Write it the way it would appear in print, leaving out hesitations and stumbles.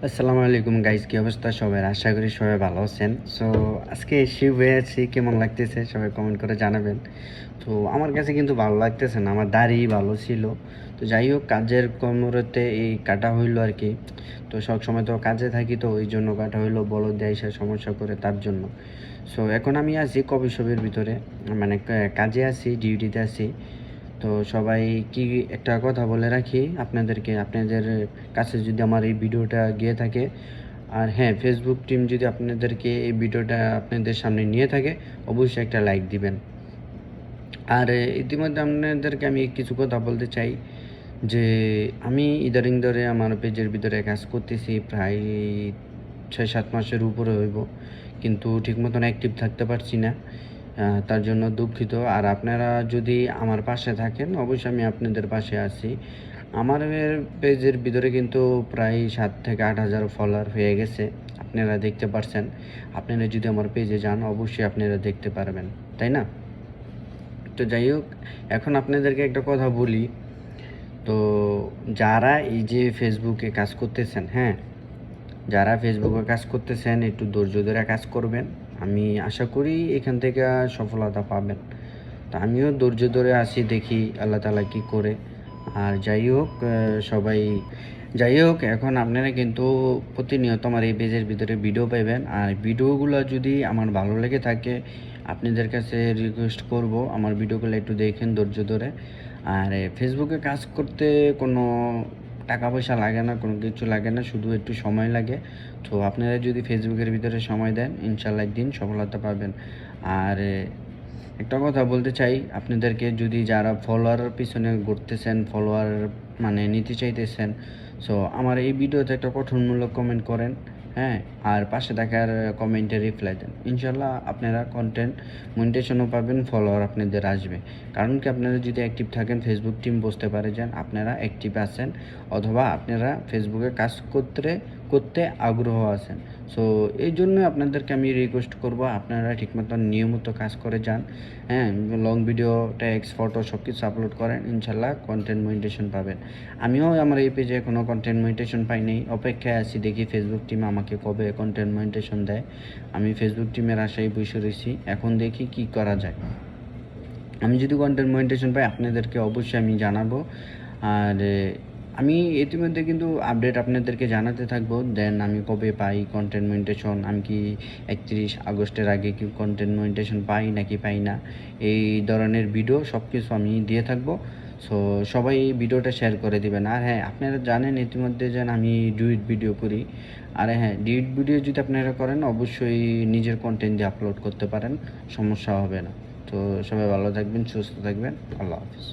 আসসালামু আলাইকুম গাইস, কি অবস্থা সবার? আশা করি সবাই ভালো আছেন। সো আজকে এসে হয়ে আছি, কেমন লাগতেছে সবাই কমেন্ট করে জানাবেন। তো আমার কাছে কিন্তু ভালো লাগতেছে না, আমার দাড়ি ভালো ছিল। তো যাই হোক, কাজের কর্মরতে এই কাটা হইলো আর কি। তো সবসময় তো কাজে থাকি, তো ওই জন্য কাটা হইলো, বলদ দেয় সে সমস্যা করে তার জন্য। সো এখন আমি আছি কফি শপের ভিতরে, মানে কাজে আছি, ডিউটিতে আছি। তো সবাই কি একটা কথা বলে রাখি আপনাদেরকে, আপনাদের কাছে যদি আমার এই ভিডিওটা গিয়ে থাকে, আর হ্যাঁ, ফেসবুক টিম যদি আপনাদেরকে এই ভিডিওটা আপনাদের সামনে নিয়ে থাকে, অবশ্যই একটা লাইক দিবেন। আর ইতিমধ্যে আপনাদেরকে আমি কিছু কথা বলতে চাই যে আমি ইদারিং ধরে আমার পেজের ভিতরে কাজ করতেছি প্রায় 6-7 মাসের উপরে হইব, কিন্তু ঠিক মতন অ্যাক্টিভ থাকতে পারছি না। তার জন্য দুঃখিত। আর আপনারা যদি আমার পাশে থাকেন, অবশ্যই আমি আপনাদের পাশে আছি। আমার পেজের ভিতরে কিন্তু প্রায় 7 থেকে 8 হাজার ফলোয়ার হয়ে গেছে, আপনারা দেখতে পারছেন। আপনারা যদি আমার পেজে যান, অবশ্যই আপনারা দেখতে পারবেন, তাই না? তো যাই হোক, এখন আপনাদেরকে একটা কথা বলি। তো যারা এই যে ফেসবুকে কাজ করতেছেন, হ্যাঁ, যারা ফেসবুকে কাজ করতেছেন একটু ধৈর্য ধরে কাজ করবেন। আমি আশা করি এখান থেকে সফলতা পাবেন। তো আমিও ধৈর্য ধরে আসি, দেখি আল্লাহ তাআলা কী করে। আর যাই হোক, এখন আপনারা কিন্তু প্রতিনিয়ত আমার এই পেজের ভিতরে ভিডিও পাইবেন। আর ভিডিওগুলো যদি আমার ভালো লেগে থাকে, আপনাদের কাছে রিকোয়েস্ট করব আমার ভিডিওগুলো একটু দেখেন ধৈর্য ধরে। আর ফেসবুকে কাজ করতে কোনো টাকা পয়সা লাগে না, কোনো কিছু লাগে না, শুধু একটু সময় লাগে। তো আপনারা যদি ফেসবুকের ভিতরে সময় দেন, ইনশাল্লাহ একদিন সফলতা পাবেন। আর একটা কথা বলতে চাই আপনাদেরকে, যদি যারা ফলোয়ারের পিছনে ঘুরতেছেন, ফলোয়ার মানে নিতে চাইতেছেন, সো আমার এই ভিডিওতে একটা গঠনমূলক কমেন্ট করেন, হ্যাঁ, আর পাশে থাকার কমেন্টে রিপ্লাই দেন। ইনশাল্লাহ আপনারা কন্টেন্ট মনিটাইজেশনও পাবেন, ফলোয়ার আপনাদের আসবে। কারণ কি, আপনারা যদি অ্যাক্টিভ থাকেন, ফেসবুক টিম বুঝতে পারে যে আপনারা অ্যাক্টিভ আছেন, অথবা আপনারা ফেসবুকে কাজ করতে আগ্রহ আছেন। সো এই জন্য আপনাদেরকে আমি রিকোয়েস্ট করব, আপনারা ঠিকমতো নিয়মিত কাজ করে যান, হ্যাঁ, লং ভিডিও, টেক্সট, ফটো সব কিছু আপলোড করেন, ইনশাল্লাহ কন্টেন্ট মনিটাইজেশন পাবেন। আমিও আমার এই পেজে কোনো কন্টেন্ট মনিটাইজেশন পাই নাই, অপেক্ষায় আছি, দেখি ফেসবুক টিম আমাকে কবে কন্টেন্ট মনিটাইজেশন দেয়। আমি ফেসবুক টিমের আশায় বসে রয়েছি, এখন দেখি কি করা যায়। আমি যদি কন্টেন্ট মনিটাইজেশন পাই, আপনাদেরকে অবশ্যই আমি জানাবো। আর আমি ইতিমধ্যে কিন্তু আপডেট আপনাদেরকে জানাতে থাকবো, দেন আমি কবে পাই কন্টেন্ট মনিটাইজেশন, আমি কি 31 আগস্টের আগে কি কন্টেন্ট মনিটাইজেশন পাই নাকি পাই না, এই ধরনের ভিডিও সব কিছু আমি দিয়ে থাকবো। সো সবাই এই ভিডিওটা শেয়ার করে দিবেন। আর হ্যাঁ, আপনারা জানেন ইতিমধ্যে যে আমি ডুইট ভিডিও করি। আর হ্যাঁ, ডুইট ভিডিও যদি আপনারা করেন, অবশ্যই নিজের কন্টেন্ট দিয়ে আপলোড করতে পারেন, সমস্যা হবে না। তো সবাই ভালো থাকবেন, সুস্থ থাকবেন, আল্লাহ হাফিজ।